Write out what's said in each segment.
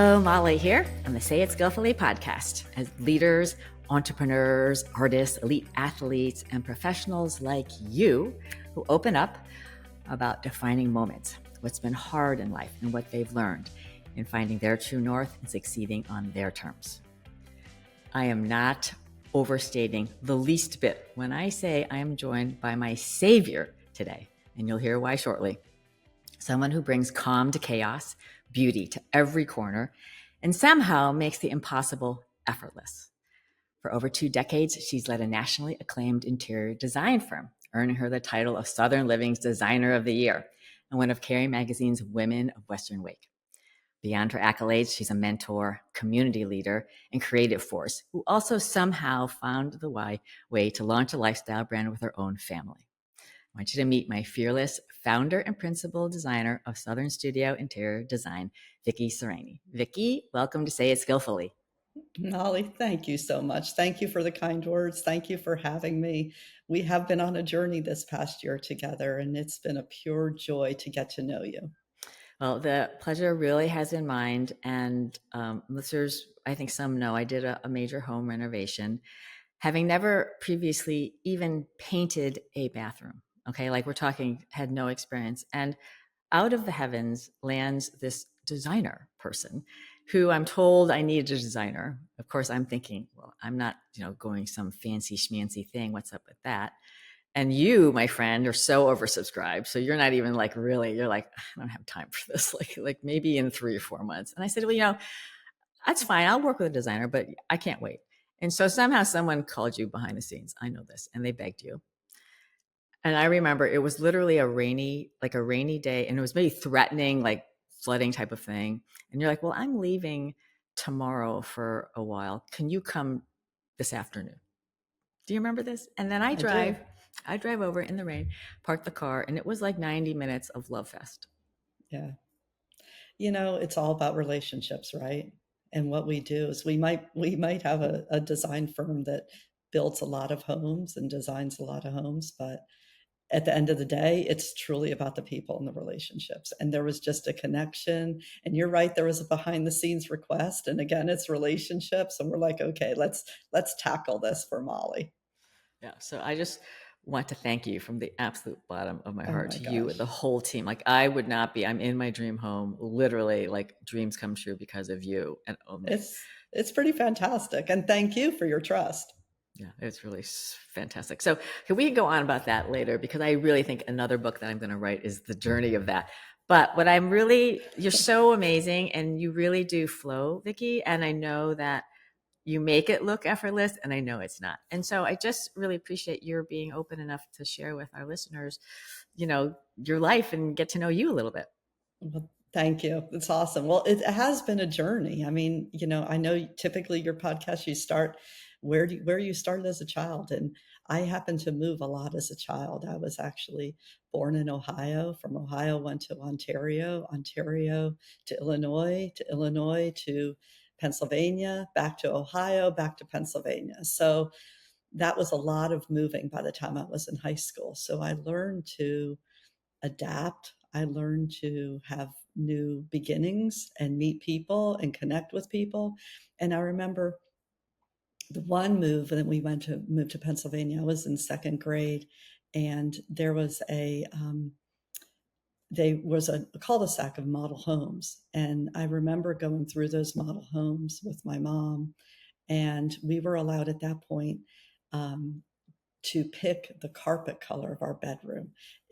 Hello, Molly here on the Say It Skillfully podcast. As leaders, entrepreneurs, artists, elite athletes, and professionals like you who open up about defining moments, what's been hard in life and what they've learned in finding their true north and succeeding on their terms. I am not overstating the least bit when I say I am joined by my savior today, and you'll hear why shortly. Someone who brings calm to chaos, beauty to every corner, and somehow makes the impossible effortless. For over 2 decades, she's led a nationally acclaimed interior design firm, earning her the title of Southern Living's Designer of the Year and one of Kerry Magazine's Women of Western Wake. Beyond her accolades, she's a mentor, community leader, and creative force who also somehow found the way to launch a lifestyle brand with her own family. I want you to meet my fearless founder and principal designer of Southern Studio Interior Design, Vicky Serany. Vicky, welcome to Say It Skillfully. Molly, thank you so much. Thank you for the kind words. Thank you for having me. We have been on a journey this past year together, and it's been a pure joy to get to know you. Well, the pleasure really has been mine. And listeners, I think some know I did a major home renovation, having never previously even painted a bathroom. Okay, like we're talking, had no experience. And out of the heavens lands this designer person who I'm told I needed a designer. Of course, I'm thinking, well, I'm not, going some fancy schmancy thing. What's up with that? And you, my friend, are so oversubscribed. So you're not even like really, you're like, I don't have time for this. Like maybe in 3 or 4 months. And I said, well, that's fine. I'll work with a designer, but I can't wait. And so somehow someone called you behind the scenes. I know this. And they begged you. And I remember it was literally a rainy day, and it was maybe threatening, like flooding type of thing. And you're like, well, I'm leaving tomorrow for a while. Can you come this afternoon? Do you remember this? And then I drive over in the rain, park the car, and it was like 90 minutes of love fest. Yeah. It's all about relationships, right? And what we do is we might have a design firm that builds a lot of homes and designs a lot of homes, but at the end of the day, it's truly about the people and the relationships. And there was just a connection. And you're right, there was a behind the scenes request. And again, it's relationships. And we're like, okay, let's tackle this for Molly. Yeah. So I just want to thank you from the absolute bottom of my heart to gosh. you and the whole team. Like I would not be, I'm in my dream home, literally like dreams come true because of you. And it's pretty fantastic. And thank you for your trust. Yeah, it's really fantastic. So we can go on about that later because I really think another book that I'm going to write is the journey of that. But what you're so amazing and you really do flow, Vicky. And I know that you make it look effortless and I know it's not. And so I just really appreciate your being open enough to share with our listeners, your life and get to know you a little bit. Well, thank you. It's awesome. Well, it has been a journey. I mean, I know typically your podcast, you start where you started as a child. And I happened to move a lot as a child. I was actually born in Ohio. From Ohio, went to Ontario to Illinois to Pennsylvania, back to Ohio, back to Pennsylvania. So that was a lot of moving by the time I was in high school. So I learned to adapt. I learned to have new beginnings and meet people and connect with people. And I remember the one move that we moved to Pennsylvania. I was in 2nd grade, and there was a cul-de-sac of model homes, and I remember going through those model homes with my mom, and we were allowed at that point to pick the carpet color of our bedroom.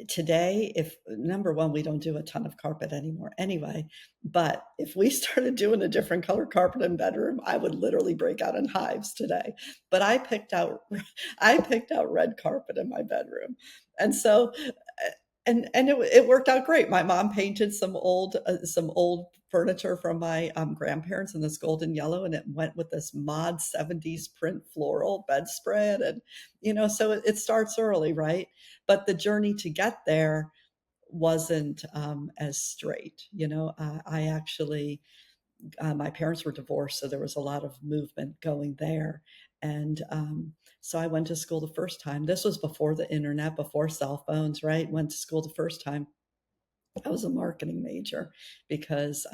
Today, if number one, we don't do a ton of carpet anymore anyway, but if we started doing a different color carpet in bedroom, I would literally break out in hives today. But I picked out red carpet in my bedroom. And so and it worked out great. My mom painted some old furniture from my grandparents in this golden yellow, and it went with this mod 70s print floral bedspread. And so it starts early, right? But the journey to get there wasn't as straight. I actually my parents were divorced, so there was a lot of movement going there. And so I went to school the first time. This was before the internet, before cell phones, right? Went to school the first time. I was a marketing major because,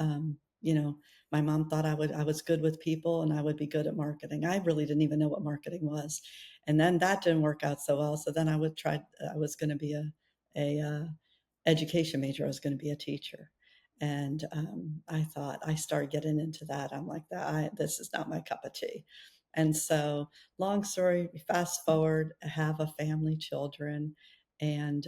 My mom thought I was good with people and I would be good at marketing. I really didn't even know what marketing was. And then that didn't work out so well. So then I was going to be a education major. I was going to be a teacher. And I started getting into that. I'm like, this is not my cup of tea. And so, long story, fast forward, I have a family, children, and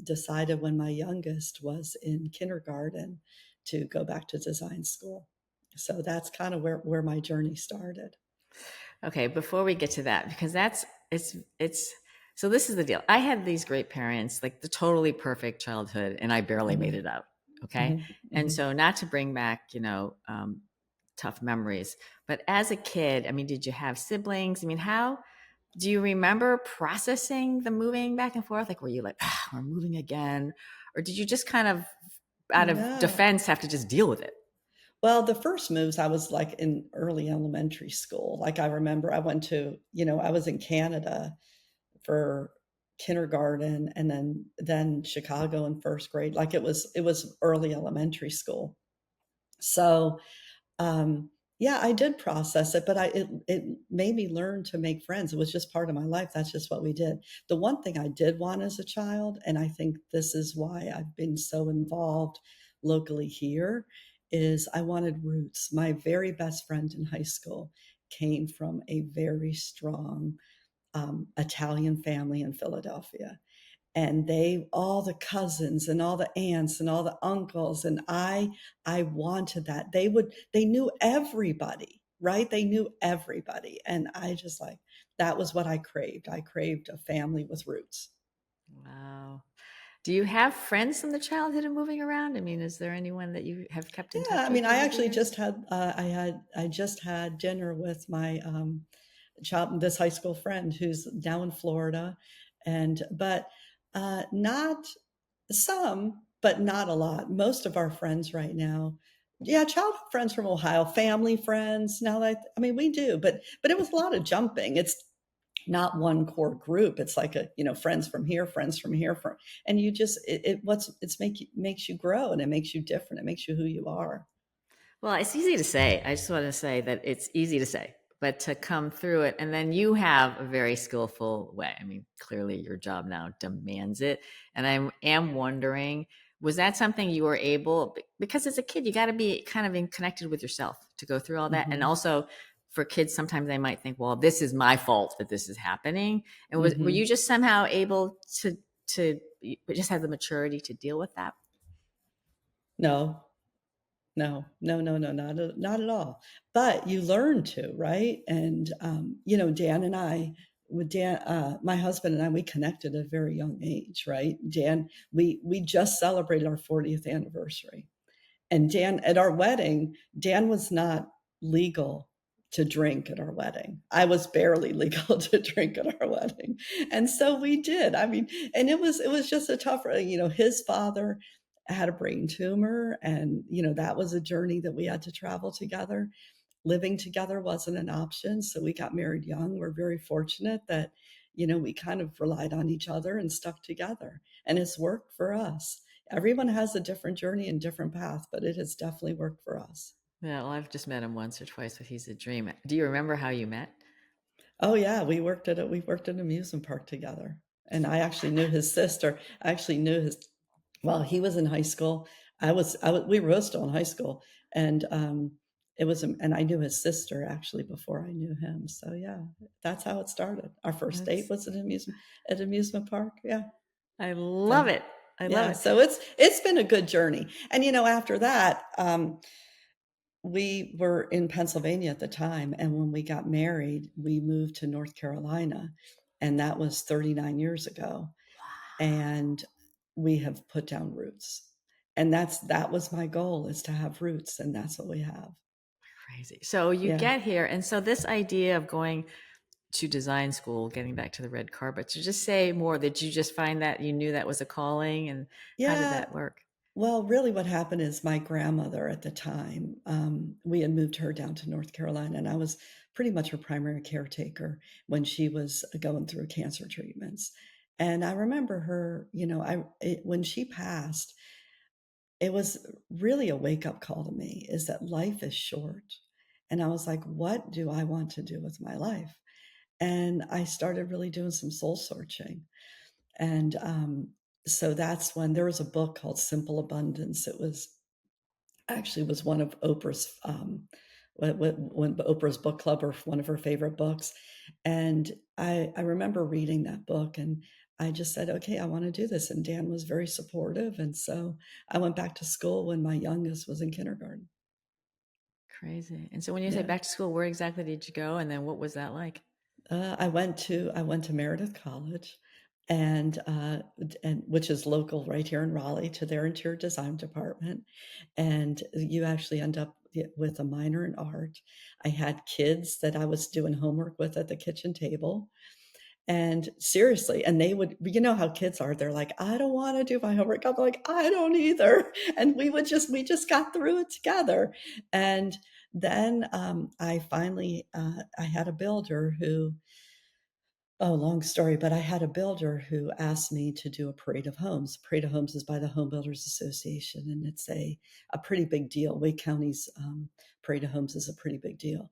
decided when my youngest was in kindergarten to go back to design school. So that's kind of where my journey started. Okay, before we get to that, because it's so this is the deal. I had these great parents, like the totally perfect childhood, and I barely made Mm-hmm, it out. Okay. mm-hmm, And mm-hmm. so not to bring back, tough memories, but as a kid, I mean, did you have siblings? I mean, how do you remember processing the moving back and forth? Like, were you like, we're moving again? Or did you just kind of out of No. defense have to just deal with it? Well, the first moves, I was like in early elementary school. Like I remember I went to, I was in Canada for kindergarten and then Chicago in first grade. Like it was early elementary school. So yeah, I did process it, but it made me learn to make friends. It was just part of my life. That's just what we did. The one thing I did want as a child, and I think this is why I've been so involved locally here, is I wanted roots. My very best friend in high school came from a very strong Italian family in Philadelphia, and they all the cousins and all the aunts and all the uncles, and I wanted that. They knew everybody, right? They knew everybody, and I just like, that was what I craved a family with roots. Wow. Do you have friends from the childhood and moving around? I mean, is there anyone that you have kept in Yeah, I touch mean, with I over the actually years? just had I just had dinner with my child, this high school friend who's now in Florida, and but not some, but not a lot. Most of our friends right now, yeah, childhood friends from Ohio, family friends. Now that I mean, we do, but it was a lot of jumping. It's not one core group. It's like friends from here, friends from here, and you just makes you grow, and it makes you different. It makes you who you are. Well, it's easy to say. I just want to say that it's easy to say, but to come through it, and then you have a very skillful way. I mean, clearly your job now demands it. And I am wondering, was that something you were able, because as a kid, you got to be kind of connected with yourself to go through all that. And Mm-hmm. also for kids, sometimes they might think, well, this is my fault that this is happening. And were Mm-hmm. you just somehow able to just have the maturity to deal with that? No, no, no, no, no, not at all. But you learn to, right? And Dan and I, with Dan, my husband and I, we connected at a very young age, right? Dan, we just celebrated our 40th anniversary, and Dan, at our wedding, Dan was not legal to drink at our wedding. I was barely legal to drink at our wedding, and so we did. I mean, and it was just a tough. His father had a brain tumor, and that was a journey that we had to travel together. Living together wasn't an option, so we got married young. We're very fortunate that we kind of relied on each other and stuck together, and it's worked for us. Everyone has a different journey and different path, but it has definitely worked for us. Yeah, well, I've just met him once or twice, but he's a dream. Do you remember how you met? Oh yeah, we worked at an amusement park together. And I actually knew his sister. I actually knew his Well, he was in high school. We were both still in high school. And and I knew his sister actually before I knew him. So yeah, that's how it started. Our first date That's was at amusement park. Yeah. I So love it. I love yeah, it. so it's been a good journey. And after that, we were in Pennsylvania at the time, and when we got married, we moved to North Carolina, and that was 39 years ago. And we have put down roots. And that was my goal, is to have roots, and that's what we have. Crazy. So you Yeah. get here, and so this idea of going to design school, getting back to the red carpet, to just say more, did you just find that you knew that was a calling, and how did Yeah. that work? Well, really, what happened is my grandmother at the time, we had moved her down to North Carolina, and I was pretty much her primary caretaker when she was going through cancer treatments. And I remember her, when she passed, it was really a wake-up call to me, is that life is short. And I was like, what do I want to do with my life? And I started really doing some soul searching. And so that's when there was a book called Simple Abundance. It was actually was one of Oprah's when Oprah's book club, or one of her favorite books. And I remember reading that book, and I just said, okay, I want to do this. And Dan was very supportive. And so I went back to school when my youngest was in kindergarten. Crazy. And so when you say Yeah. back to school, where exactly did you go? And then what was that like? I went to Meredith College, and which is local right here in Raleigh, to their interior design department. And you actually end up with a minor in art. I had kids that I was doing homework with at the kitchen table. And seriously, and they would, you know how kids are, they're like, I don't want to do my homework. I'm like, I don't either. And we just got through it together. And then I finally, I had a builder who, oh, long story, but I had a builder who asked me to do a parade of homes. Parade of Homes is by the Home Builders Association, and it's a pretty big deal. Wake County's Parade of Homes is a pretty big deal.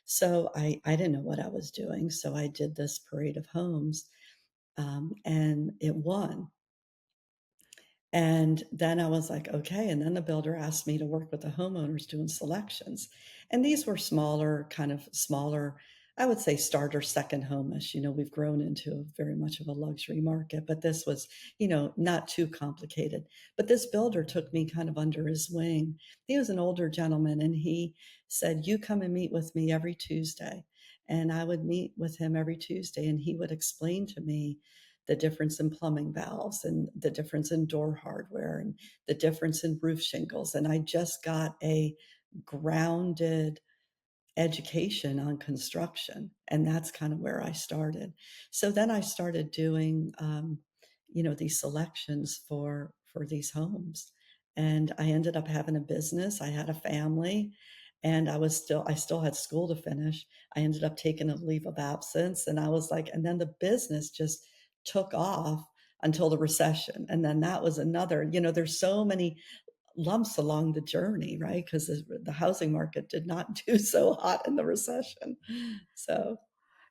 So I didn't know what I was doing. So I did this parade of homes, and it won. And then I was like, okay. And then the builder asked me to work with the homeowners doing selections. And these were smaller, I would say starter second home-ish. We've grown into very much of a luxury market, but this was, not too complicated. But this builder took me kind of under his wing. He was an older gentleman, and he said, you come and meet with me every Tuesday. And I would meet with him every Tuesday, and he would explain to me the difference in plumbing valves, and the difference in door hardware, and the difference in roof shingles. And I just got a grounded education on construction. And that's kind of where I started. So then I started doing, these selections for these homes. And I ended up having a business. I had a family, and I still had school to finish. I ended up taking a leave of absence, and I was like, and then the business just took off until the recession. And then that was another, there's so many lumps along the journey, right? Because the housing market did not do so hot in the recession. So,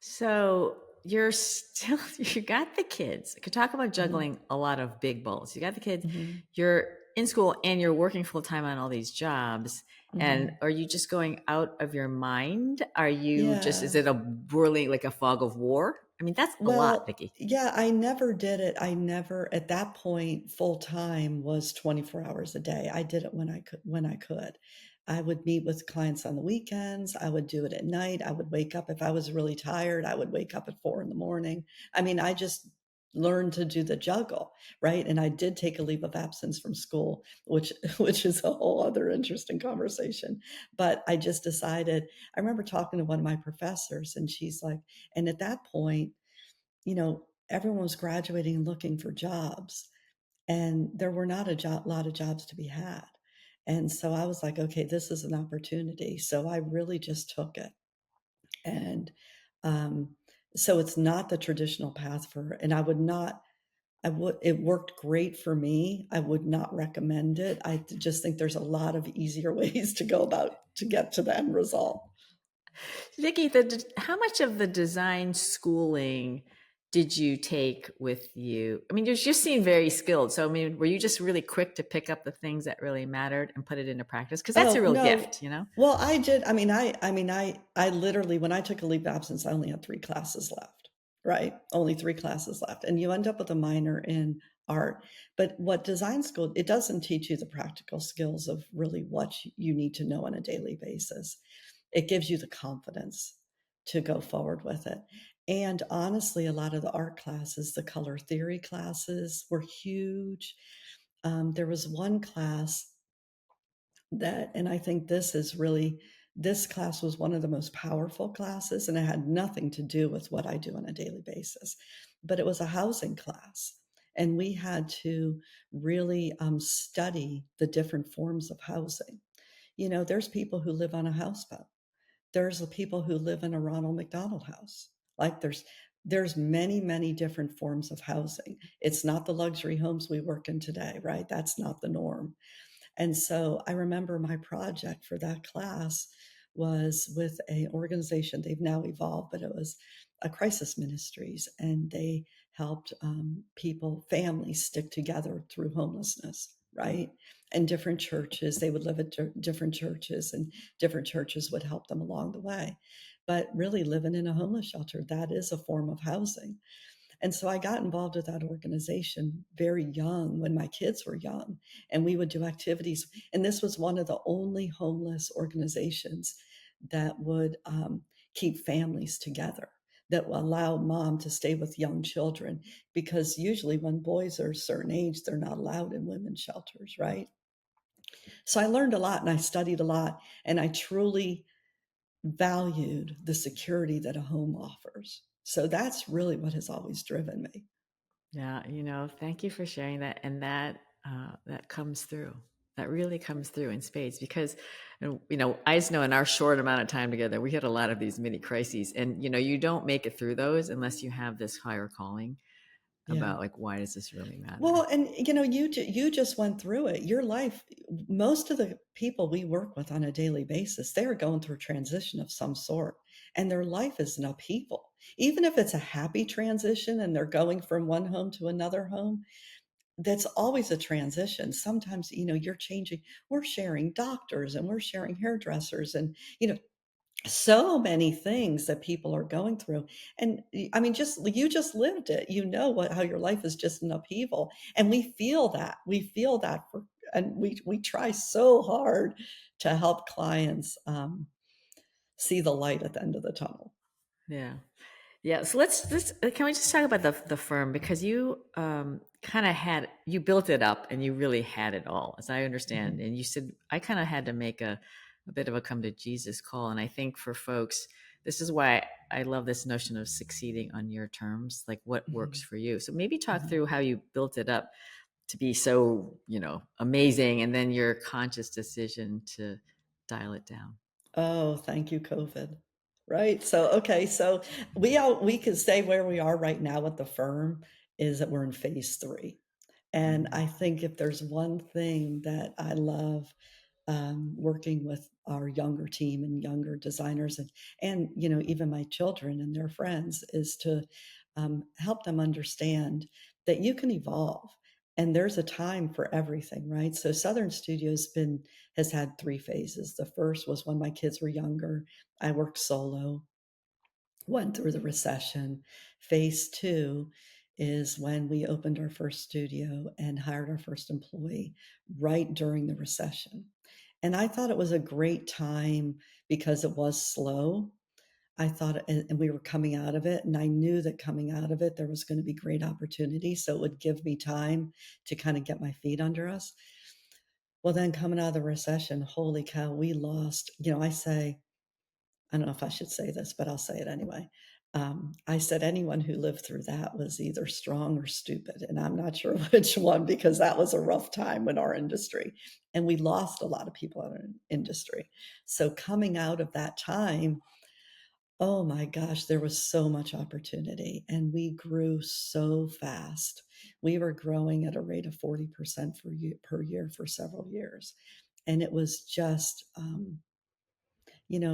So you're still, you got the kids. I could talk about mhm, juggling a lot of big balls. You got the kids, mhm, you're in school, and you're working full time on all these jobs. And mhm. are you just going out of your mind? Are you just, is Yeah. it a whirling, like a fog of war? I mean, that's a lot, Well, Vicky. yeah, I never did it. I never, at that point, full time was 24 hours a day. I did it when I could. I would meet with clients on the weekends. I would do it at night. I would wake up if I was really tired. I would wake up at 4 in the morning. I mean, I just learned to do the juggle, right? And I did take a leave of absence from school, which which is a whole other interesting conversation. But I just decided, I remember talking to one of my professors, and she's like, and at that point, everyone was graduating and looking for jobs, and there were not lot of jobs to be had. And so I was like, okay, this is an opportunity. So I really just took it. And um, so it's not the traditional path and it worked great for me. I would not recommend it. I just think there's a lot of easier ways to go about to get to the end result. Vicky, how much of the design schooling did you take with you? I mean, you just seem very skilled. So, I mean, were you just really quick to pick up the things that really mattered and put it into practice? Because that's a Oh, real no. gift, you know? Well, I did. I literally, when I took a leave of absence, I only had 3 classes left, right? Only 3 classes left. And you end up with a minor in art. But what design school, it doesn't teach you the practical skills of really what you need to know on a daily basis. It gives you the confidence to go forward with it. And honestly, a lot of the art classes, the color theory classes were huge. There was one class and I think this class was one of the most powerful classes, and it had nothing to do with what I do on a daily basis, but it was a housing class. And we had to really study the different forms of housing. There's people who live on a houseboat. There's the people who live in a Ronald McDonald house. Like there's many, many different forms of housing. It's not the luxury homes we work in today, right? That's not the norm. And so I remember my project for that class was with an organization. They've now evolved, but it was a crisis ministries, and they helped people, families stick together through homelessness, right? And different churches, they would live at different churches, and different churches would help them along the way. But really, living in a homeless shelter, that is a form of housing. And so I got involved with that organization very young, when my kids were young, and we would do activities. And this was one of the only homeless organizations that would keep families together, that will allow mom to stay with young children, because usually when boys are a certain age, they're not allowed in women's shelters, right? So I learned a lot and I studied a lot, and I truly valued the security that a home offers. So that's really what has always driven me. Yeah, thank you for sharing that. And that comes through. That really comes through in spades because, I just know in our short amount of time together, we had a lot of these mini crises, and you don't make it through those unless you have this higher calling Yeah. about like, why does this really matter? Well, and you just went through it. Your life, most of the people we work with on a daily basis, they're going through a transition of some sort, and their life is an upheaval. Even if it's a happy transition and they're going from one home to another home, that's always a transition. Sometimes, you're changing. We're sharing doctors and we're sharing hairdressers, and so many things that people are going through. And I mean, just you just lived it. How your life is just an upheaval, and we feel that for, and we try so hard to help clients see the light at the end of the tunnel. Yeah. Yeah, so let's can we just talk about the firm, because you kind of you built it up and you really had it all, as I understand. Mhm. And you said I kind of had to make a bit of a come to Jesus call. And I think for folks, this is why I love this notion of succeeding on your terms, like what works Mhm. for you. So maybe talk Mhm. through how you built it up to be so, amazing, and then your conscious decision to dial it down. Oh, thank you, COVID. Right. So, okay. So we can say where we are right now at the firm is that we're in phase 3. And Mm. I think if there's one thing that I love working with our younger team and younger designers, and even my children and their friends, is to help them understand that you can evolve, and there's a time for everything, right? So Southern Studios has had 3 phases. The first was when my kids were younger. I worked solo, went through the recession. Phase 2 is when we opened our first studio and hired our first employee right during the recession. And I thought it was a great time because it was slow. I thought, and we were coming out of it, and I knew that coming out of it, there was going to be great opportunity. So it would give me time to kind of get my feet under us. Well, then coming out of the recession, holy cow, we lost. I don't know if I should say this, but I'll say it anyway. I said anyone who lived through that was either strong or stupid. And I'm not sure which one, because that was a rough time in our industry. And we lost a lot of people in our industry. So coming out of that time, oh my gosh, there was so much opportunity. And we grew so fast. We were growing at a rate of 40% per year for several years. And it was just,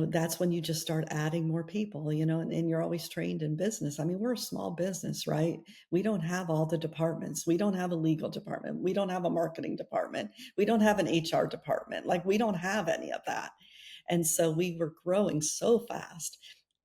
that's when you just start adding more people, and you're always trained in business. I mean, we're a small business, right? We don't have all the departments. We don't have a legal department. We don't have a marketing department. We don't have an HR department. Like, we don't have any of that. And so we were growing so fast.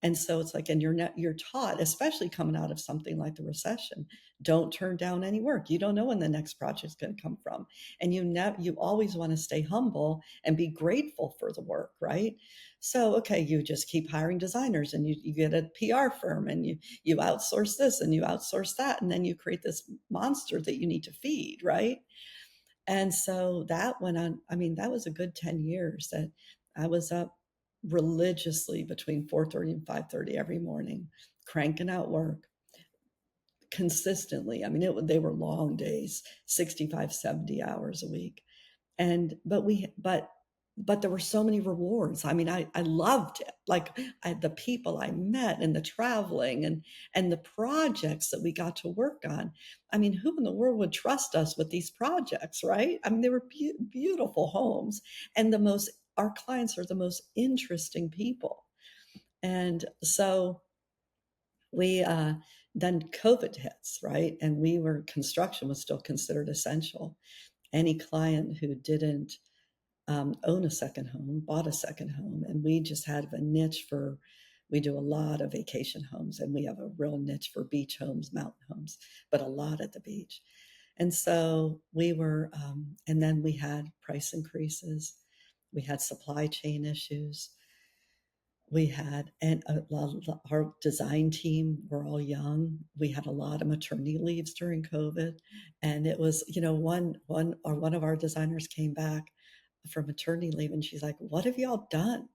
And so it's like, and you're taught, especially coming out of something like the recession, don't turn down any work. You don't know when the next project's going to come from. And you always want to stay humble and be grateful for the work, right? So, okay, you just keep hiring designers, and you get a PR firm, and you outsource this and you outsource that. And then you create this monster that you need to feed, right? And so that went on. I mean, that was a good 10 years that I was up religiously between 4:30 and 5:30 every morning, cranking out work consistently. I mean, they were long days, 65, 70 hours a week. And but but there were so many rewards. I mean, I loved it. Like the people I met and the traveling and the projects that we got to work on. I mean, who in the world would trust us with these projects, right? I mean, they were beautiful homes, and our clients are the most interesting people. And so we then COVID hits, right? And construction was still considered essential. Any client who didn't own a second home, bought a second home, and we just had a niche for. We do a lot of vacation homes, and we have a real niche for beach homes, mountain homes, but a lot at the beach. And so we were, and then we had price increases, we had supply chain issues, we had, and a lot of our design team were all young. We had a lot of maternity leaves during COVID, and it was, one of our designers came back from maternity leave, and she's like, "What have y'all done?"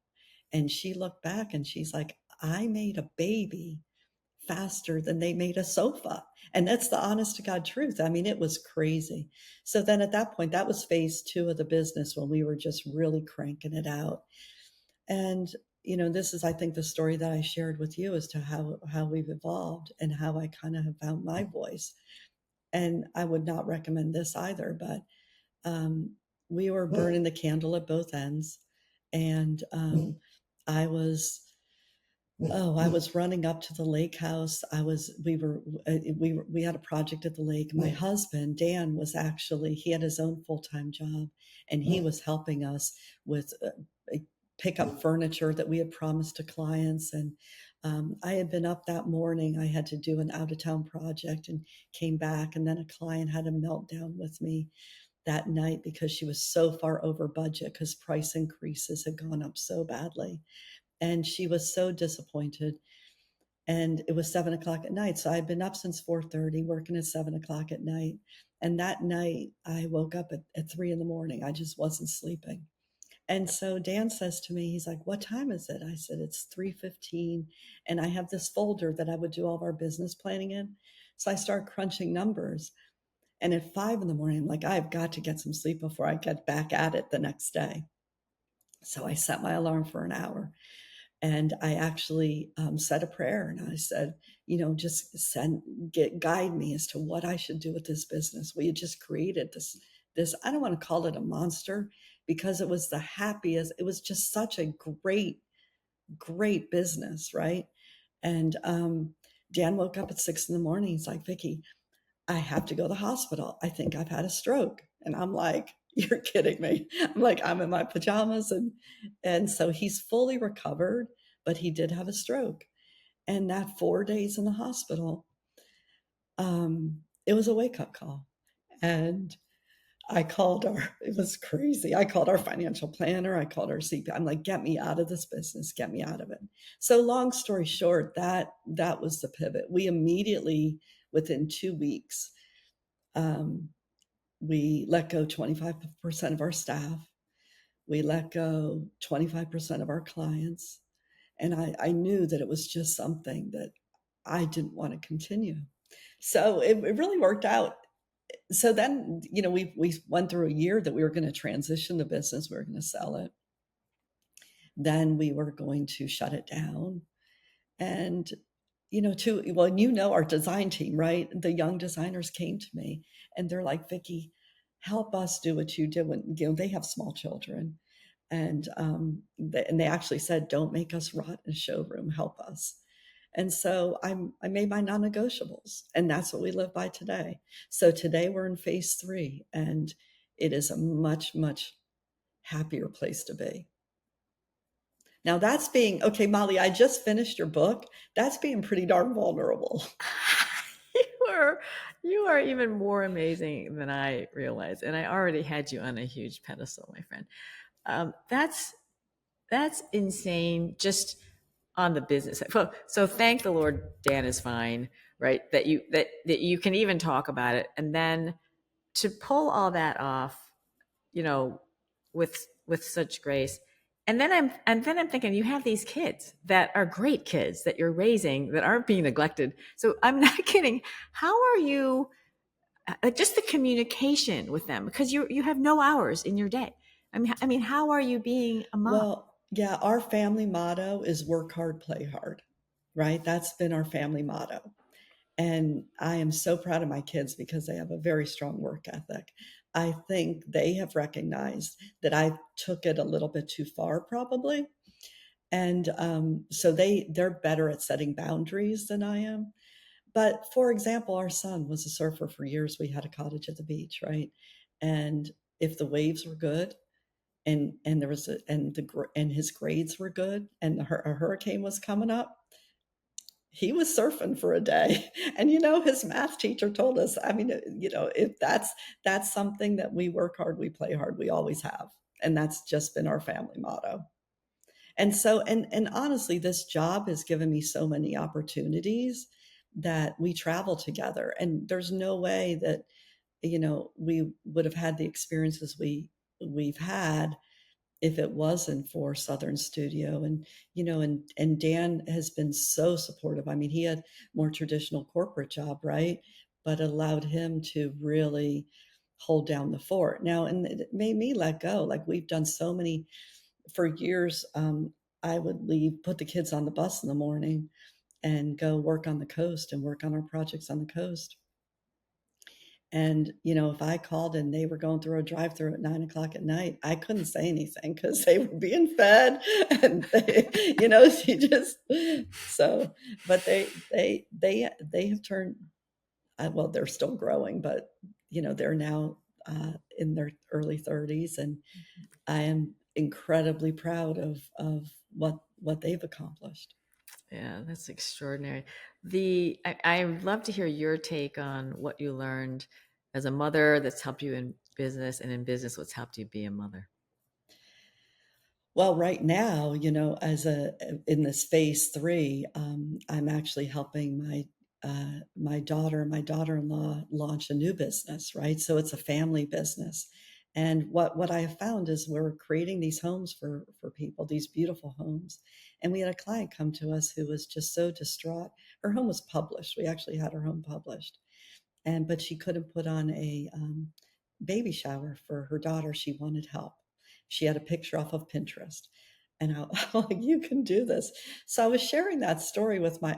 And she looked back and she's like, "I made a baby faster than they made a sofa." And that's the honest to God truth. I mean, it was crazy. So then at that point, that was phase two of the business when we were just really cranking it out. And this is, I think, the story that I shared with you as to how we've evolved and how I kind of have found my voice. And I would not recommend this either, but we were burning the candle at both ends. And I was running up to the lake house. We had a project at the lake. My husband, Dan, he had his own full-time job, and he was helping us with pick up furniture that we had promised to clients. And I had been up that morning. I had to do an out-of-town project and came back. And then a client had a meltdown with me that night because she was so far over budget because price increases had gone up so badly. And she was so disappointed. And it was 7:00 at night. So I'd been up since 4:30, working at 7:00 at night. And that night I woke up at 3 a.m. I just wasn't sleeping. And so Dan says to me, he's like, "What time is it?" I said, "It's 3:15. And I have this folder that I would do all of our business planning in." So I start crunching numbers. And at 5 a.m, I'm like, I've got to get some sleep before I get back at it the next day. So I set my alarm for an hour. And I actually said a prayer, and I said, just guide me as to what I should do with this business. We had just created this, I don't want to call it a monster because it was the happiest. It was just such a great, great business. Right. And Dan woke up at 6 a.m. He's like, "Vicky, I have to go to the hospital. I think I've had a stroke." And I'm like, "You're kidding me." I'm like, I'm in my pajamas. And so he's fully recovered, but he did have a stroke. And that 4 days in the hospital, it was a wake-up call. And it was crazy. I called our financial planner. I called our CPA. I'm like, "Get me out of this business. Get me out of it." So long story short, that was the pivot. We immediately, within 2 weeks, we let go 25% of our staff. We let go 25% of our clients. And I knew that it was just something that I didn't want to continue. So it really worked out. So then, we went through a year that we were going to transition the business. We were going to sell it. Then we were going to shut it down. And, our design team, right? The young designers came to me and they're like, "Vicky, help us do what you did." When, they have small children. And they actually said, "Don't make us rot in a showroom, help us." And so I made my non-negotiables, and that's what we live by today. So today we're in phase 3, and it is a much, much happier place to be. Now that's okay, Molly, I just finished your book. That's being pretty darn vulnerable. You are even more amazing than I realized. And I already had you on a huge pedestal, my friend. That's insane. Just on the business side. So thank the Lord, Dan is fine, right? That you can even talk about it, and then to pull all that off, with such grace. And then I'm thinking, you have these kids that are great kids that you're raising that aren't being neglected. So I'm not kidding. How are you? Just the communication with them, because you have no hours in your day. I mean, how are you being a mom? Well, yeah, our family motto is work hard, play hard, right? That's been our family motto. And I am so proud of my kids because they have a very strong work ethic. I think they have recognized that I took it a little bit too far, probably. And so they're better at setting boundaries than I am. But for example, our son was a surfer for years. We had a cottage at the beach, right? And if the waves were good, and there was a and his grades were good, and a hurricane was coming up, he was surfing for a day. And his math teacher told us, I mean, if that's something that we work hard, we play hard, we always have. And that's just been our family motto. And so, and honestly, this job has given me so many opportunities that we travel together. And there's no way that, we would have had the experiences we've had if it wasn't for Southern Studio. And and Dan has been so supportive. I mean, he had more traditional corporate job, right? But it allowed him to really hold down the fort. Now, and it made me let go. Like, we've done so many for years. I would leave, put the kids on the bus in the morning and go work on the coast and work on our projects on the coast. And, if I called and they were going through a drive through at 9 o'clock at night, I couldn't say anything because they were being fed and she just, so, but they have turned, well, they're still growing, but, they're now in their early 30s. And I am incredibly proud of what they've accomplished. Yeah, that's extraordinary. I'd love to hear your take on what you learned as a mother that's helped you in business, and in business what's helped you be a mother. Well, right now, as in this phase three, I'm actually helping my daughter-in-law launch a new business, right? So it's a family business. And what I have found is we're creating these homes for people, these beautiful homes. And we had a client come to us who was just so distraught. Her home was published. We actually had her home published, but she couldn't put on a baby shower for her daughter. She wanted help. She had a picture off of Pinterest, and I'm like, you can do this. So I was sharing that story with my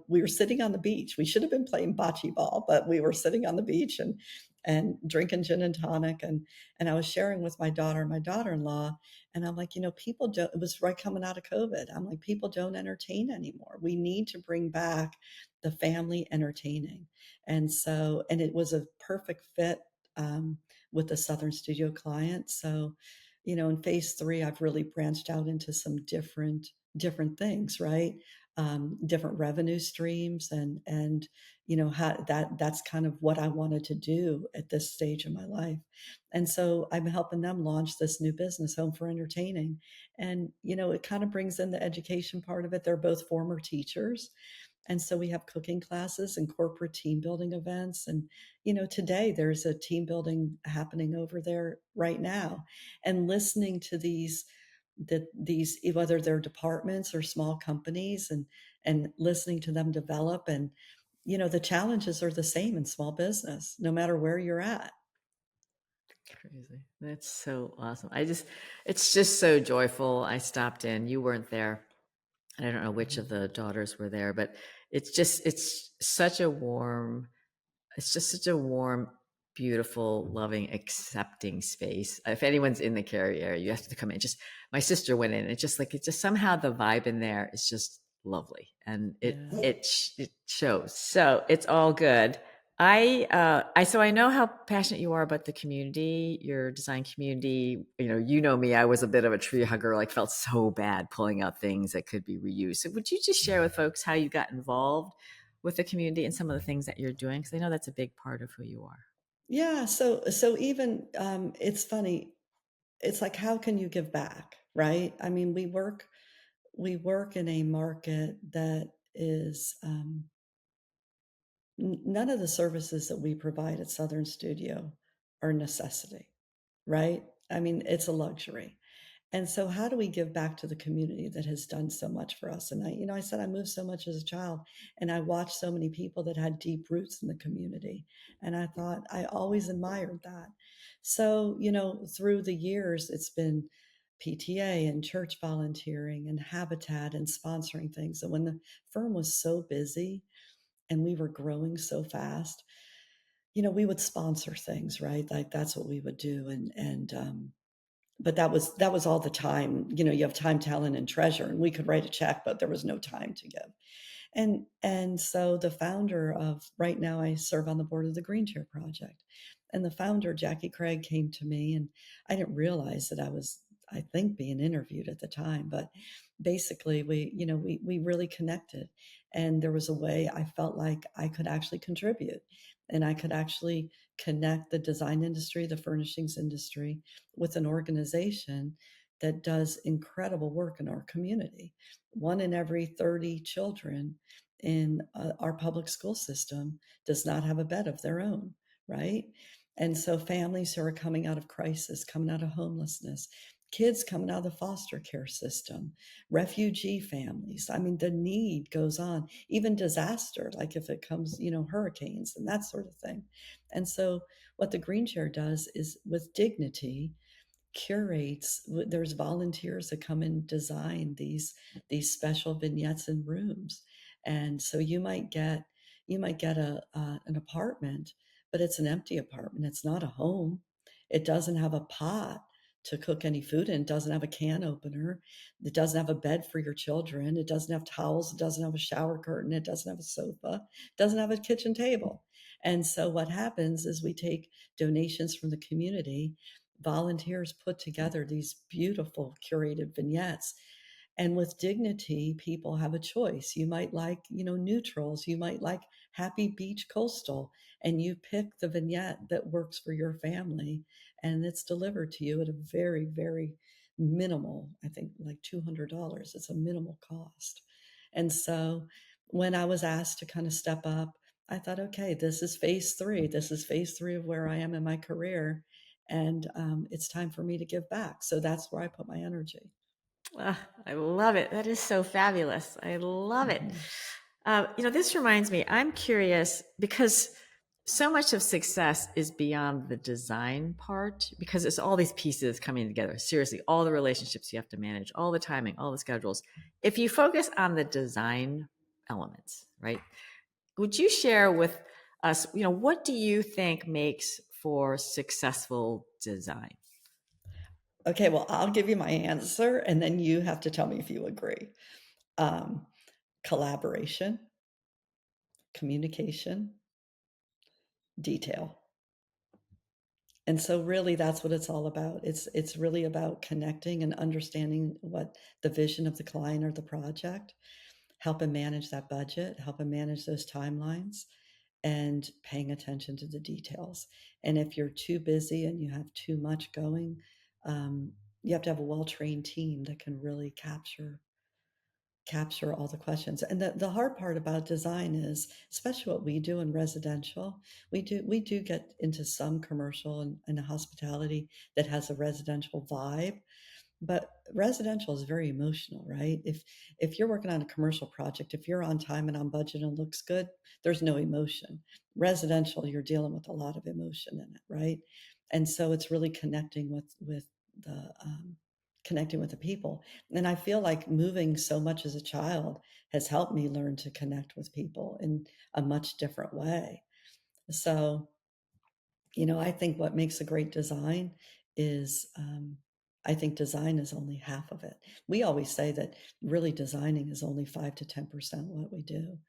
we were sitting on the beach. We should have been playing bocce ball, but we were sitting on the beach and drinking gin and tonic, and I was sharing with my daughter and my daughter-in-law. And I'm like, people don't, it was right coming out of COVID. I'm like, people don't entertain anymore. We need to bring back the family entertaining. And so, and it was a perfect fit um, with the Southern Studio client. So, in phase three, I've really branched out into some different things, right? Different revenue streams, and how that's kind of what I wanted to do at this stage of my life. And so I'm helping them launch this new business, Home for Entertaining. And it kind of brings in the education part of it. They're both former teachers, and so we have cooking classes and corporate team building events. And, today there's a team building happening over there right now. And listening to these, whether they're departments or small companies, and listening to them develop. And, the challenges are the same in small business, no matter where you're at. Crazy. That's so awesome. It's just so joyful. I stopped in. You weren't there. And I don't know which of the daughters were there, but it's such a warm, it's just such a warm, beautiful, loving, accepting space. If anyone's in the Cary area, you have to come in. Just my sister went in. It's just somehow the vibe in there is just lovely, and Yeah. it shows. So it's all good. So I know how passionate you are about the community, your design community. You know me. I was a bit of a tree hugger. Like, felt so bad pulling out things that could be reused. So would you just share with folks how you got involved with the community and some of the things that you're doing? Because I know that's a big part of who you are. Yeah. So even it's funny. It's like, how can you give back, right? I mean, we work in a market that is none of the services that we provide at Southern Studio are necessity, right? I mean, it's a luxury. And so how do we give back to the community that has done so much for us? And I said I moved so much as a child, and I watched so many people that had deep roots in the community. And I thought I always admired that. So, through the years, it's been PTA and church volunteering and habitat and sponsoring things. And when the firm was so busy and we were growing so fast, we would sponsor things, right? Like that's what we would do. But that was all the time. You have time, talent, and treasure, and we could write a check, but there was no time to give. And so the founder of right now, I serve on the board of the Green Chair Project, and the founder, Jackie Craig, came to me, and I didn't realize that I think, being interviewed at the time, but basically we really connected, and there was a way I felt like I could actually contribute, and I could actually connect the design industry, the furnishings industry, with an organization that does incredible work in our community. One in every 30 children in our public school system does not have a bed of their own, right? And so families who are coming out of crisis, coming out of homelessness, kids coming out of the foster care system, refugee families. I mean, the need goes on, even disaster, like if it comes, hurricanes and that sort of thing. And so what the Green Chair does is with dignity curates. There's volunteers that come and design these special vignettes and rooms, and so you might get an apartment, but it's an empty apartment. It's not a home. It doesn't have a pot to cook any food in. It doesn't have a can opener. It doesn't have a bed for your children. It doesn't have towels. It doesn't have a shower curtain. It doesn't have a sofa. It doesn't have a kitchen table. And so what happens is we take donations from the community. Volunteers put together these beautiful curated vignettes, and with dignity people have a choice. You might like neutrals, you might like happy beach coastal, and you pick the vignette that works for your family, and it's delivered to you at a very, very minimal, I think like $200. It's a minimal cost. And so when I was asked to kind of step up, I thought, okay, this is phase three. This is phase three of where I am in my career, and it's time for me to give back. So that's where I put my energy. I love it. That is so fabulous. I love it. Mhm. This reminds me, I'm curious because so much of success is beyond the design part because it's all these pieces coming together. Seriously, all the relationships you have to manage, all the timing, all the schedules. If you focus on the design elements, right? Would you share with us, what do you think makes for successful design? Okay, well, I'll give you my answer, and then you have to tell me if you agree. Um, Collaboration, communication, detail. And so really that's what it's all about. It's really about connecting and understanding what the vision of the client or the project, helping manage that budget, helping manage those timelines, and paying attention to the details. And if you're too busy and you have too much going, um, you have to have a well-trained team that can really capture all the questions. And the hard part about design is, especially what we do in residential, we do get into some commercial and hospitality that has a residential vibe, but residential is very emotional, right? If you're working on a commercial project, if you're on time and on budget and looks good, there's no emotion. Residential, you're dealing with a lot of emotion in it, right? And so it's really the connecting with the people. And I feel like moving so much as a child has helped me learn to connect with people in a much different way. So I think what makes a great design is, I think design is only half of it. We always say that really designing is only 5 to 10% what we do.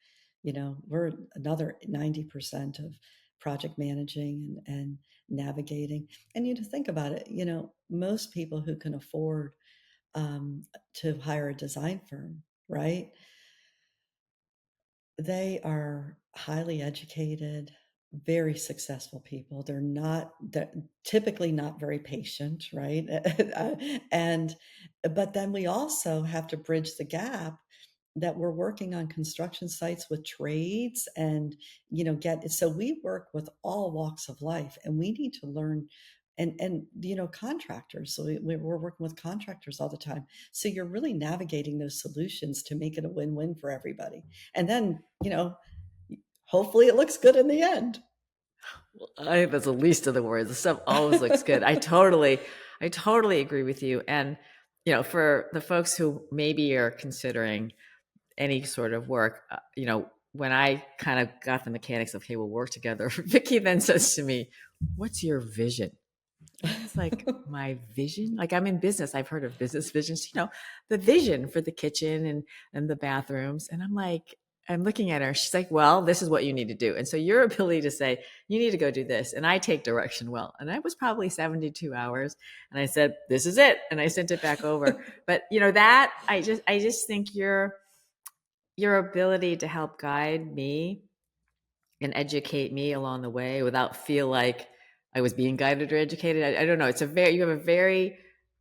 We're another 90% of project managing and navigating. And think about it, most people who can afford to hire a design firm, right? They are highly educated, very successful people. They're typically not very patient, right? and but then we also have to bridge the gap that we're working on construction sites with trades, and get so we work with all walks of life, and we need to learn and contractors. So we're working with contractors all the time. So you're really navigating those solutions to make it a win-win for everybody. And then, hopefully it looks good in the end. I think that's the least of the worries. The stuff always looks good. I totally agree with you. And, for the folks who maybe are considering any sort of work, when I kind of got the mechanics of, hey, we'll work together, Vicky then says to me, what's your vision? And I was like, my vision? Like, I'm in business. I've heard of business visions, the vision for the kitchen and the bathrooms. And I'm looking at her. She's like, well, this is what you need to do. And so your ability to say, you need to go do this. And I take direction well. And I was probably 72 hours. And I said, this is it. And I sent it back over. But that I just think your ability to help guide me and educate me along the way without feel like I was being guided or educated. I don't know. You have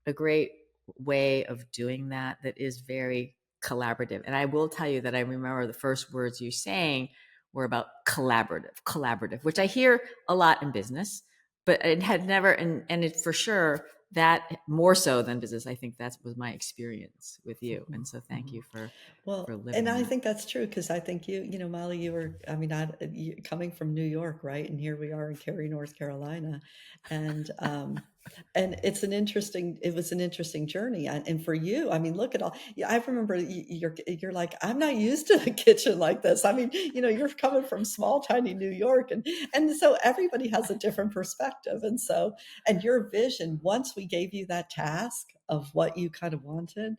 a great way of doing that is very collaborative. And I will tell you that I remember the first words you saying were about collaborative, which I hear a lot in business, but it had never, and it for sure that more so than business, I think that was my experience with you. And so thank you for living and I that. think that's true, because I think Molly, you were, coming from New York, right? And here we are in Cary, North Carolina, and it was an interesting journey. And for you, look at all. I remember you're like, I'm not used to a kitchen like this. You're coming from small, tiny New York, and so everybody has a different perspective, and your vision. Once we gave you that task of what you kind of wanted.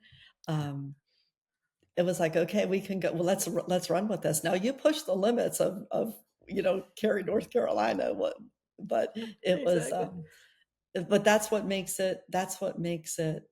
It was like, okay, we can go. Well, let's run with this. Now you push the limits of Cary, North Carolina. But it was, Exactly. but that's what makes it. That's what makes it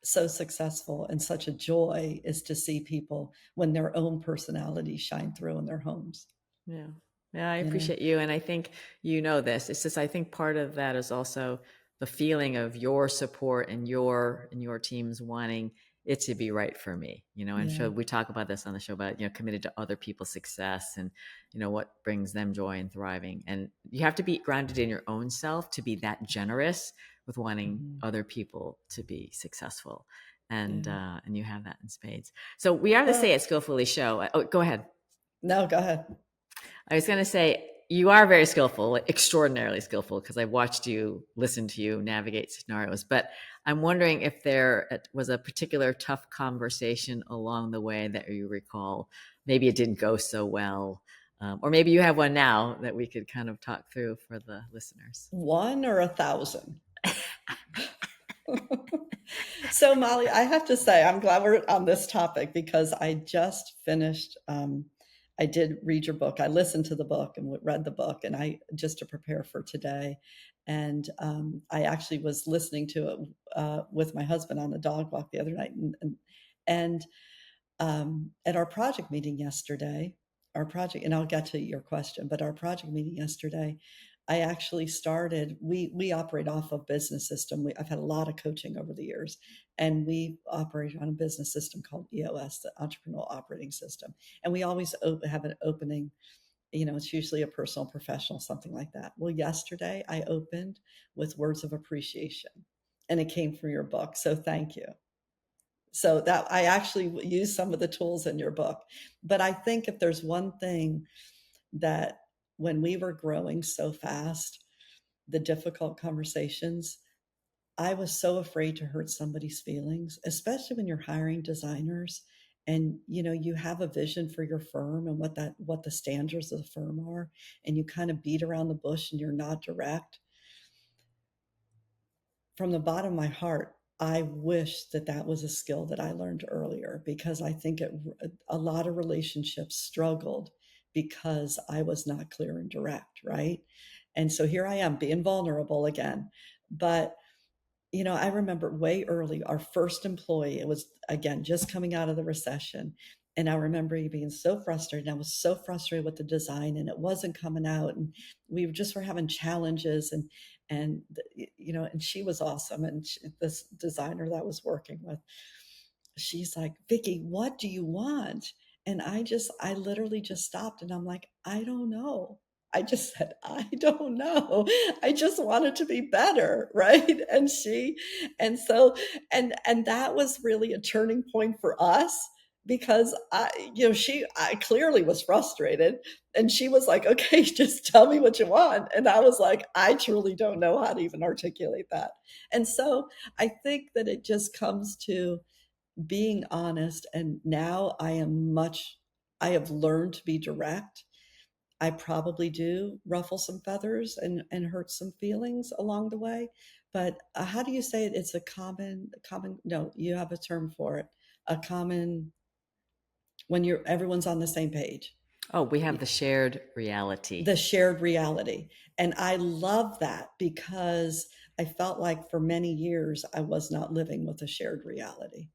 so successful and such a joy, is to see people when their own personalities shine through in their homes. Yeah. Yeah, I appreciate you. And I think this. It's just I think part of that is also the feeling of your support and your teams wanting it to be right for me. And so we talk about this on the show about, committed to other people's success and, what brings them joy and thriving. And you have to be grounded in your own self to be that generous with wanting other people to be successful. And and you have that in spades. So we are the Say It Skillfully show. Oh, go ahead. No, go ahead. I was going to say, you are very skillful, extraordinarily skillful, because I watched you, listen to you navigate scenarios. But I'm wondering if there was a particular tough conversation along the way that you recall. Maybe it didn't go so well. Or maybe you have one now that we could kind of talk through for the listeners. 1 or 1,000? So, Molly, I have to say, I'm glad we're on this topic, because I just finished, I did read your book. I listened to the book and read the book, and just to prepare for today. And I actually was listening to it with my husband on the dog walk the other night. And at our project meeting yesterday, and I'll get to your question, but our project meeting yesterday, I actually started, we operate off of business system. I've had a lot of coaching over the years, and we operate on a business system called EOS, the Entrepreneurial Operating System. And we always have an opening, it's usually a personal, professional, something like that. Well, yesterday I opened with words of appreciation, and it came from your book. So thank you. So that I actually use some of the tools in your book. But I think if there's one thing that, when we were growing so fast, the difficult conversations, I was so afraid to hurt somebody's feelings, especially when you're hiring designers and you have a vision for your firm and what the standards of the firm are, and you kind of beat around the bush and you're not direct. From the bottom of my heart, I wish that was a skill that I learned earlier, because I think a lot of relationships struggled because I was not clear and direct, right? And so here I am being vulnerable again. But, I remember way early, our first employee, it was, again, just coming out of the recession. And I remember you being so frustrated. And I was so frustrated with the design, and it wasn't coming out. And we were having challenges, and and she was awesome. And this designer that I was working with, she's like, Vicky, what do you want? And I literally just stopped, and I'm like, I don't know. I just said, I don't know. I just wanted to be better. Right. And so, and that was really a turning point for us because I clearly was frustrated and she was like, okay, just tell me what you want. And I was like, I truly don't know how to even articulate that. And so I think that it just comes to being honest. And now I have learned to be direct. I probably do ruffle some feathers and hurt some feelings along the way. But how do you say it? It's a no, you have a term for it. A common, when everyone's on the same page. Oh, we have the shared reality. The shared reality. And I love that because I felt like for many years I was not living with a shared reality.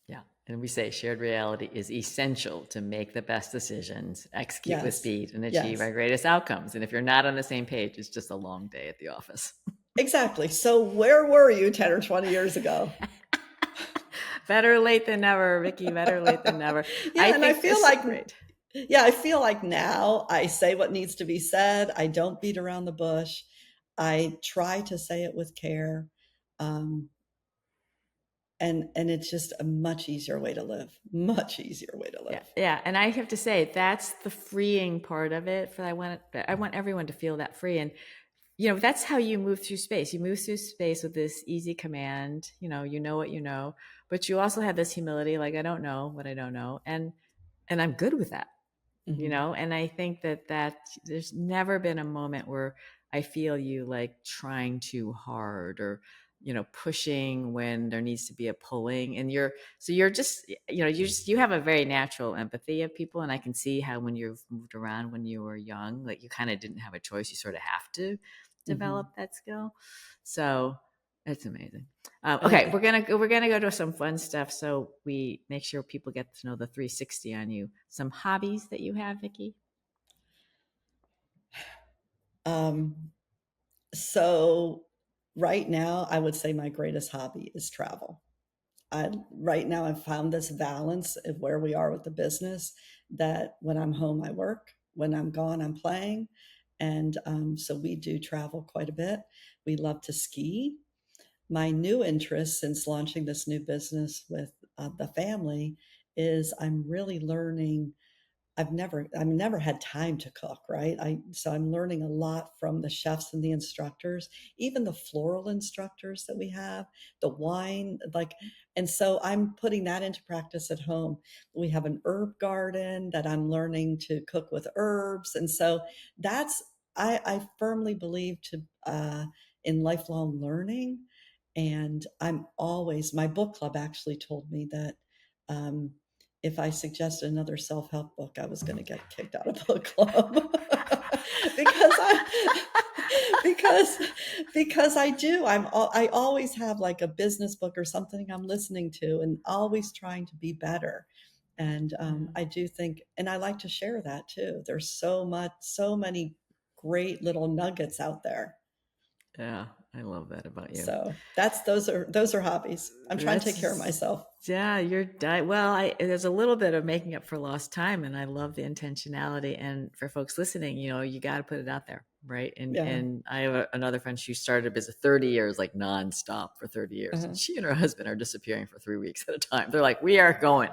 Yeah. And we say shared reality is essential to make the best decisions, execute with speed, and achieve our greatest outcomes. And if you're not on the same page, it's just a long day at the office. Exactly. So where were you 10 or 20 years ago? Better late than never, Vicky. Better late than never. I feel like great. Yeah, I feel like now I say what needs to be said. I don't beat around the bush. I try to say it with care. And it's just a much easier way to live. Much easier way to live. Yeah. And I have to say, that's the freeing part of it. I want everyone to feel that free. And, that's how you move through space. You move through space with this easy command, you know what you know, but you also have this humility, like, I don't know what I don't know. And I'm good with that, and I think that there's never been a moment where I feel you like trying too hard or, pushing when there needs to be a pulling. And you're just, you have a very natural empathy of people. And I can see how when you've moved around when you were young, like you kind of didn't have a choice. You sort of have to develop that skill. So it's amazing. Okay, we're gonna go to some fun stuff, so we make sure people get to know the 360 on you. Some hobbies that you have, Vicky. So right now, I would say my greatest hobby is travel. Right now, I've found this balance of where we are with the business that when I'm home, I work. When I'm gone, I'm playing. And so we do travel quite a bit. We love to ski. My new interest since launching this new business with the family is I'm really learning. I've never had time to cook, right? So I'm learning a lot from the chefs and the instructors, even the floral instructors that we have, the wine, and so I'm putting that into practice at home. We have an herb garden that I'm learning to cook with herbs. And so I firmly believe in lifelong learning. And my book club actually told me that, if I suggested another self-help book, I was going to get kicked out of book club because I always have like a business book or something I'm listening to and always trying to be better. And I do think, and I like to share that too. There's so many great little nuggets out there. Yeah, I love that about you. So those are hobbies. I'm trying to take care of myself. Yeah, there's a little bit of making up for lost time, and I love the intentionality. And for folks listening, you got to put it out there, right? And I have another friend. She started a business 30 years, like nonstop for 30 years. And she and her husband are disappearing for 3 weeks at a time. They're like, we are going.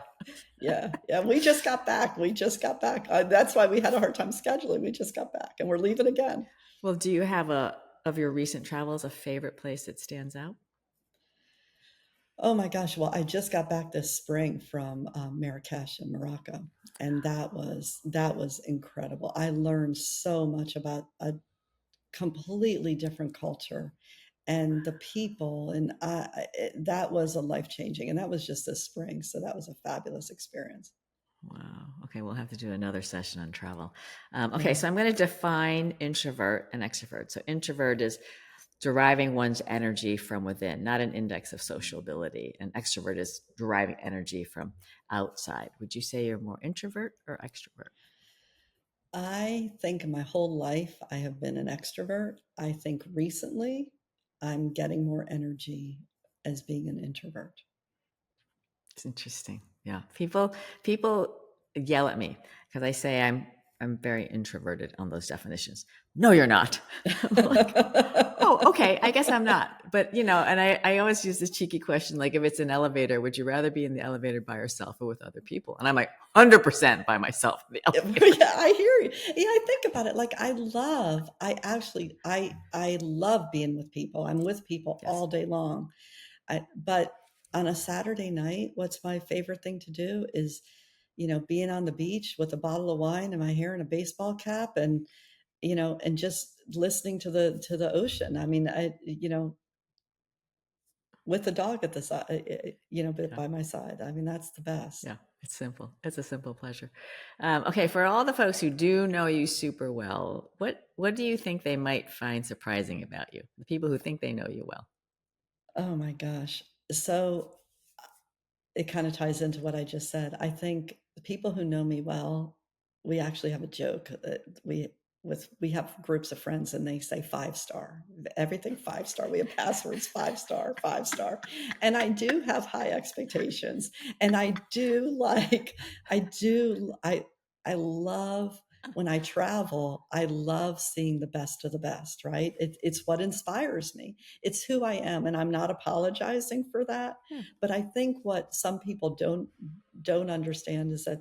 Yeah. We just got back. That's why we had a hard time scheduling. We just got back, and we're leaving again. Well, do you have of your recent travels, a favorite place that stands out? Oh my gosh. Well, I just got back this spring from Marrakesh in Morocco, and that was incredible. I learned so much about a completely different culture and the people, and that was a life-changing, and that was just this spring. So that was a fabulous experience. Wow. Okay, we'll have to do another session on travel. Okay, so I'm going to define introvert and extrovert. So introvert is deriving one's energy from within, not an index of social ability. And extrovert is deriving energy from outside. Would you say you're more introvert or extrovert? I think my whole life I have been an extrovert. I think recently I'm getting more energy as being an introvert. It's interesting. Yeah. People yell at me because I say I'm I'm very introverted on those definitions. No, you're not. I'm like, oh, okay. I guess I'm not. But, and I always use this cheeky question, like if it's an elevator, would you rather be in the elevator by yourself or with other people? And I'm like, 100% by myself in the elevator. Yeah, I hear you. Yeah, I think about it. Like I love being with people. I'm with people Yes. all day long. But on a Saturday night, what's my favorite thing to do is, being on the beach with a bottle of wine in my hair and a baseball cap and, and just listening to the ocean. I mean, with the dog at the side, by my side. I mean, that's the best. Yeah, it's simple. It's a simple pleasure. Okay, for all the folks who do know you super well, what do you think they might find surprising about you? The people who think they know you well. Oh my gosh. So it kind of ties into what I just said. I think the people who know me well, we actually have a joke that we have groups of friends and they say 5-star, everything 5-star. We have passwords 5-star, 5-star. And I do have high expectations. And I love when I travel, I love seeing the best of the best, right? It's what inspires me. It's who I am. And I'm not apologizing for that. But I think what some people don't understand is that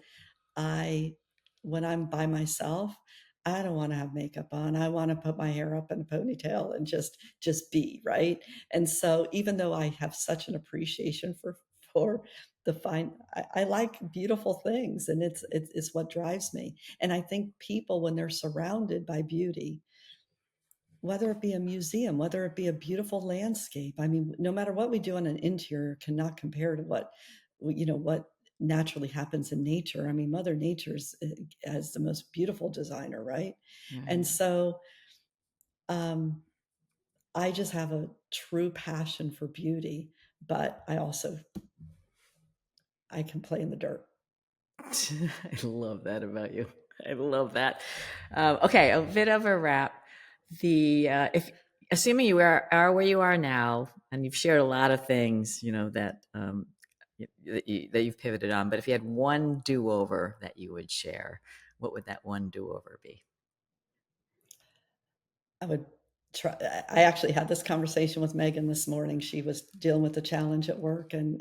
when I'm by myself, I don't want to have makeup on. I want to put my hair up in a ponytail and just be, right. And so even though I have such an appreciation for the fine, I like beautiful things, and it's what drives me. And I think people, when they're surrounded by beauty, whether it be a museum, whether it be a beautiful landscape, I mean, no matter what we do on an interior cannot compare to what naturally happens in nature. I mean, Mother Nature's has the most beautiful designer, right? Mm-hmm. And so I just have a true passion for beauty, but I can play in the dirt. I love that about you. I love that. Okay, a bit of a wrap. If assuming you are where you are now, and you've shared a lot of things, that that you've pivoted on. But if you had one do-over that you would share, what would that one do-over be? I would try. I actually had this conversation with Megan this morning. She was dealing with a challenge at work, and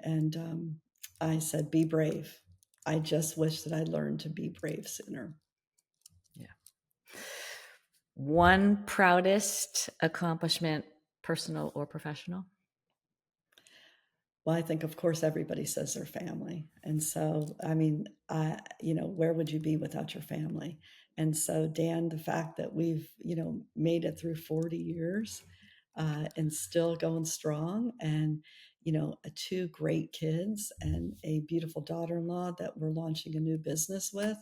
I said, "Be brave." I just wish that I learned to be brave sooner. Yeah. One proudest accomplishment, personal or professional? Well, I think, of course, everybody says their family. And so, I mean, where would you be without your family? And so, Dan, the fact that we've, made it through 40 years and still going strong, and, two great kids and a beautiful daughter-in-law that we're launching a new business with.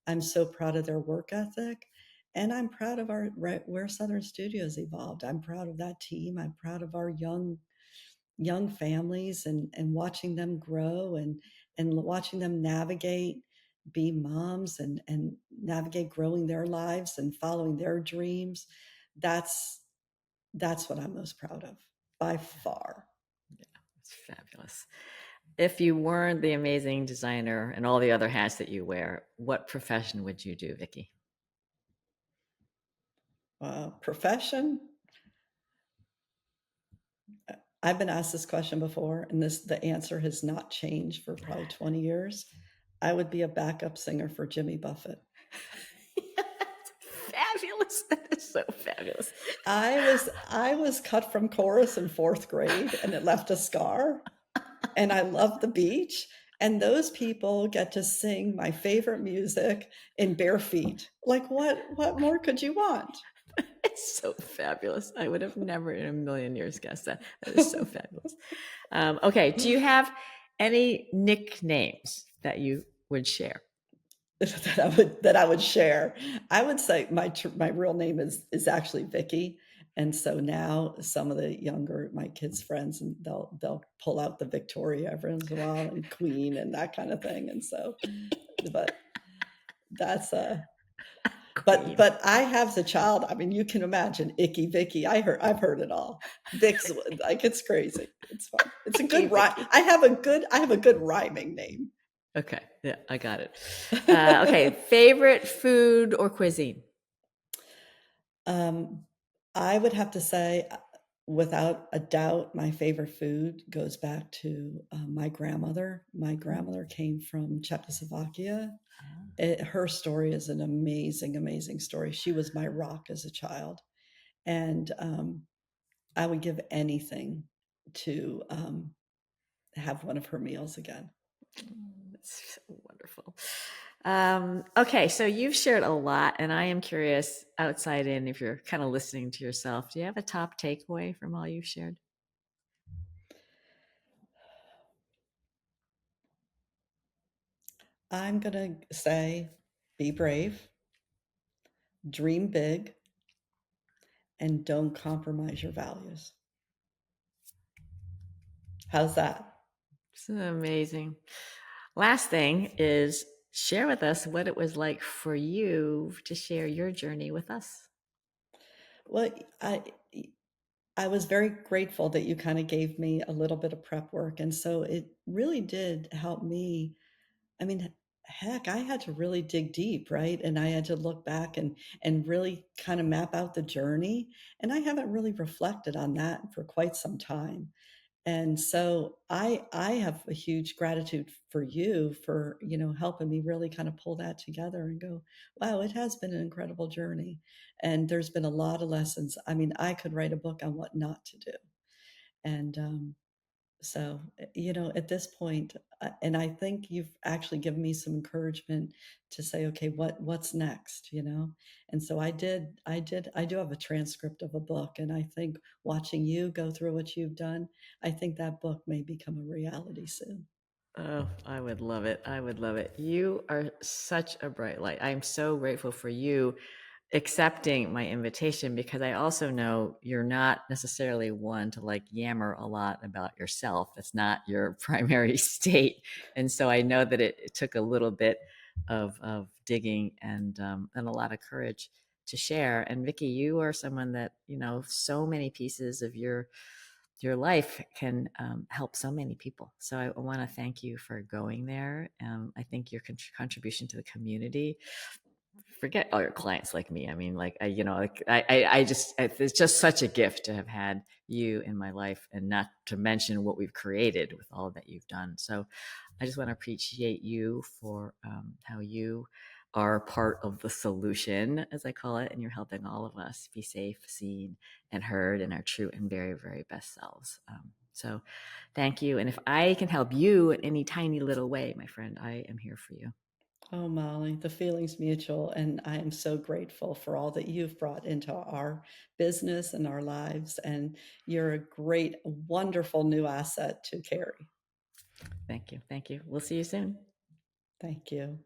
I'm so proud of their work ethic. And I'm proud of where Southern Studios evolved. I'm proud of that team. I'm proud of our young families and watching them grow and watching them navigate, be moms and navigate growing their lives and following their dreams. That's what I'm most proud of by far. Yeah, it's fabulous. If you weren't the amazing designer and all the other hats that you wear, what profession would you do, Vicky? Profession. I've been asked this question before, and the answer has not changed for probably 20 years. I would be a backup singer for Jimmy Buffett. Fabulous. That is so fabulous. I was cut from chorus in 4th grade, and it left a scar. And I love the beach. And those people get to sing my favorite music in bare feet. Like what more could you want? It's so fabulous. I would have never in a million years guessed that. That is so fabulous. Okay. Do you have any nicknames that you would share? that I would share. I would say my real name is actually Vicky. And so now some of my kids' friends, and they'll pull out the Victoria every once in a while and Queen and that kind of thing. And so, but that's but I have the child. I mean, you can imagine Icky Vicky. I've heard it all. Vic's like, it's crazy. It's fun. It's a good rhyme. I have a good rhyming name. Okay. Yeah, I got it. Okay. Favorite food or cuisine? I would have to say, without a doubt, my favorite food goes back to my grandmother. My grandmother came from Czechoslovakia. Her story is an amazing, amazing story. She was my rock as a child. And I would give anything to have one of her meals again. That's wonderful. Okay, so you've shared a lot, and I am curious, outside in, if you're kind of listening to yourself, do you have a top takeaway from all you've shared? I'm going to say be brave, dream big, and don't compromise your values. How's that? It's amazing. Last thing is share with us what it was like for you to share your journey with us. Well, I was very grateful that you kind of gave me a little bit of prep work. And so it really did help me. I mean, heck, I had to really dig deep, right? And I had to look back and really kind of map out the journey. And I haven't really reflected on that for quite some time. And so I have a huge gratitude for you for, helping me really kind of pull that together and go, wow, it has been an incredible journey. And there's been a lot of lessons. I mean, I could write a book on what not to do. And so, at this point, and I think you've actually given me some encouragement to say, okay, what's next, And so I do have a transcript of a book, and I think watching you go through what you've done, I think that book may become a reality soon. Oh, I would love it. I would love it. You are such a bright light. I'm so grateful for you accepting my invitation, because I also know you're not necessarily one to like yammer a lot about yourself. It's not your primary state. And so I know that it took a little bit of digging and a lot of courage to share. And Vicky, you are someone that, so many pieces of your life can help so many people. So I want to thank you for going there. I think your contribution to the community, forget all your clients like me. I mean, like, I just, it's just such a gift to have had you in my life, and not to mention what we've created with all that you've done. So I just want to appreciate you for how you are part of the solution, as I call it, and you're helping all of us be safe, seen, and heard in our true and very, very best selves. So thank you. And if I can help you in any tiny little way, my friend, I am here for you. Oh, Molly, the feeling's mutual, and I am so grateful for all that you've brought into our business and our lives. And you're a great, wonderful new asset to carry. Thank you. Thank you. We'll see you soon. Thank you.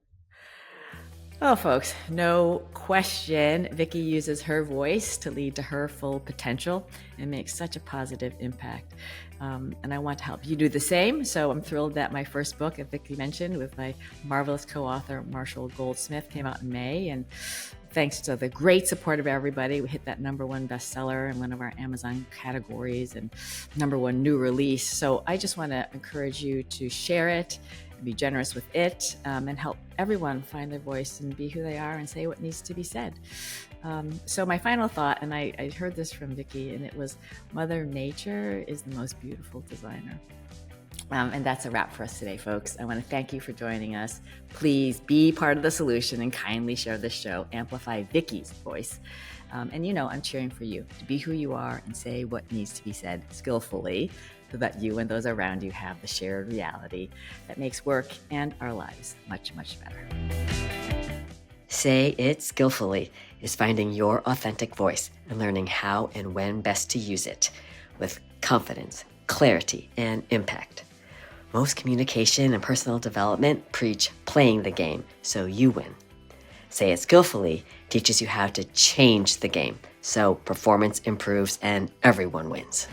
Well, folks, no question, Vicky uses her voice to lead to her full potential and makes such a positive impact. And I want to help you do the same. So I'm thrilled that my first book, as Vicky mentioned, with my marvelous co-author, Marshall Goldsmith, came out in May. And thanks to the great support of everybody, we hit that #1 bestseller in one of our Amazon categories and #1 new release. So I just want to encourage you to share it, be generous with it, and help everyone find their voice and be who they are and say what needs to be said. So my final thought, and I heard this from Vicky, and it was, Mother Nature is the most beautiful designer. And that's a wrap for us today, folks. I want to thank you for joining us. Please be part of the solution and kindly share this show. Amplify Vicky's voice. And I'm cheering for you to be who you are and say what needs to be said skillfully, so that you and those around you have the shared reality that makes work and our lives much, much better. Say It Skillfully is finding your authentic voice and learning how and when best to use it with confidence, clarity, and impact. Most communication and personal development preach playing the game so you win. Say It Skillfully teaches you how to change the game so performance improves and everyone wins.